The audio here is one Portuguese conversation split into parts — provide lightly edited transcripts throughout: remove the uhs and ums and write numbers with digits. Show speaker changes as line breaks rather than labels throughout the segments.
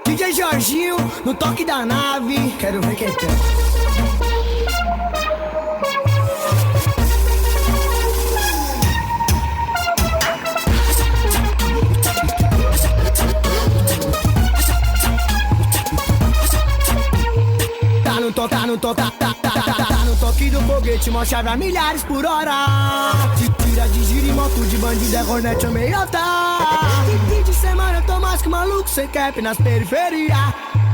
DJ Jorginho, no toque da nave. Quero ver quem tem. Tá no toque do foguete, mó chave a milhares por hora. Tira de giro e moto de bandido, é Hornet ou meiota. Fim de semana eu tô mais que maluco, sem cap nas periferias.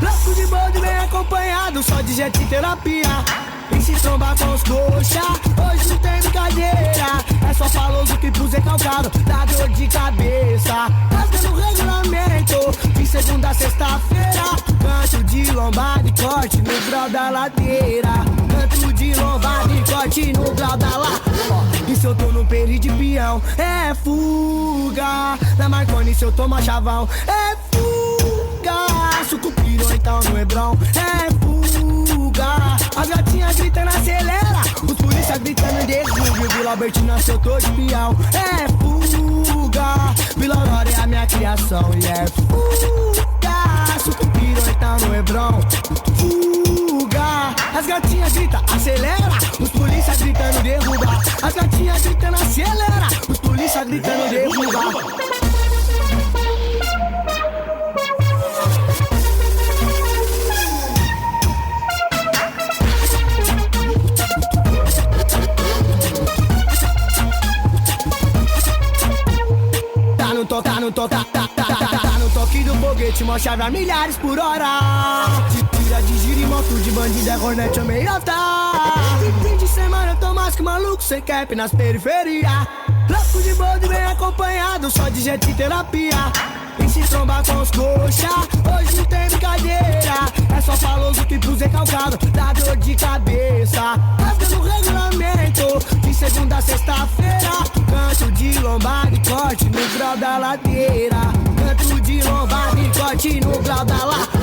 Louco de bode bem acompanhado, só de jet e terapia. E se trombar com os coxa, hoje não tem brincadeira. É só faloso que pus calcado, dá dor de cabeça. Rasgando o regulamento, de segunda a sexta-feira. Canto de lombada e corte no grau da ladeira. Canto de lombada e corte no grau da ladeira. E se eu tô no peri de peão, é fuga. Na Marconi se eu tô chavão, é fuga. Sucupira ou então no Hebron, é fuga. As gatinhas gritando acelera, os polícia gritando derruba. Vila Albertina se eu tô de peão, é fuga. Vila Aurora é a minha criação e é fuga. Sucupira ou então no Hebron, fuga. As gatinhas gritam acelera, os polícia gritando derruba. As gatinhas gritando acelera, os polícia gritando derruba. Tá no toque do foguete, mó chave a milhares por hora. Tira de giro e moto de bandido, é Hornet ou meiota. Fim de semana eu tô mais que maluco, sem cap nas periferias. Louco de bode bem acompanhado, só de jet e terapia. E se trombar com os coxa, hoje não tem brincadeira. É só faloso que pus calcado, dá dor de cabeça. Rasgando o regulamento, de segunda a sexta-feira. Canto de lombada e corte no grau da ladeira. Canto de lombada e corte no grau da ladeira.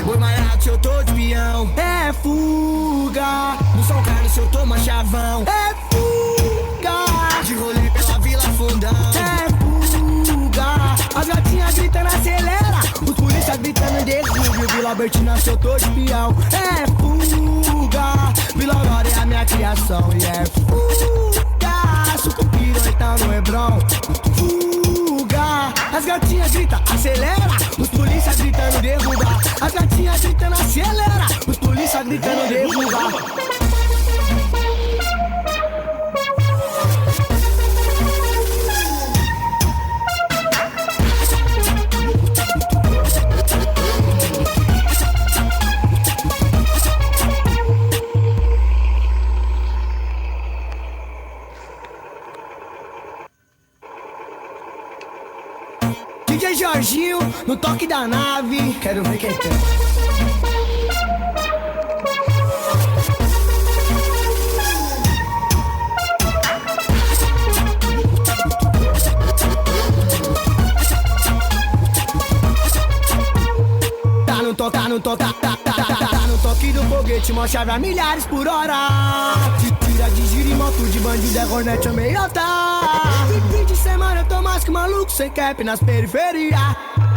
Oi, Maiaco, se eu tô de peão, é fuga. No São Carlos se eu tô chavão, é fuga. De rolê pela Vila Fundão, é fuga. As gatinhas gritando acelera, os polícia gritando derruba. Vila Albertina se eu tô de peão, é fuga. Vila Aurora é a minha criação e é fuga. Sucupira ou então no Hebron, fuga. As gatinhas gritam acelera, os polícia gritando derruba. As gatinhas gritando acelera, os polícia gritando derruba. DJ Jorginho, no toque da nave. Quero ver quem tem. Tá no toque do foguete, mó chave a milhares por hora. Tira de giro e moto de bandido, é Hornet ou meiota. Fim de semana eu tô mais que maluco, sem cap nas periferias.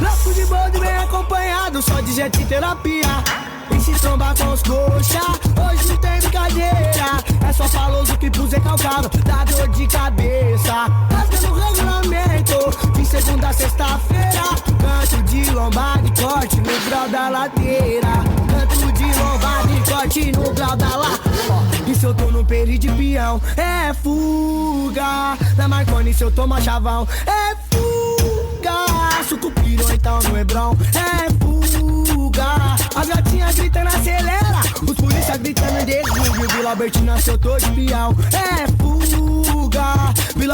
Louco de bode bem acompanhado, só de jet e terapia. E se trombar com os coxa, hoje não tem brincadeira. É só faloso que pus calcado, dá dor de cabeça. Rasgando o regulamento, de segunda a sexta-feira. Canto de lombada e corte no grau da ladeira. Canto de lombada e corte no grau da ladeira. E se eu tô no peri de peão, é fuga. Na Marconi se eu tô chavão, é fuga. Sucupira ou então no Hebron, é fuga. As gatinhas gritando acelera, os polícia gritando derruba. Vila Albertina se eu tô de peão, é fuga. Vila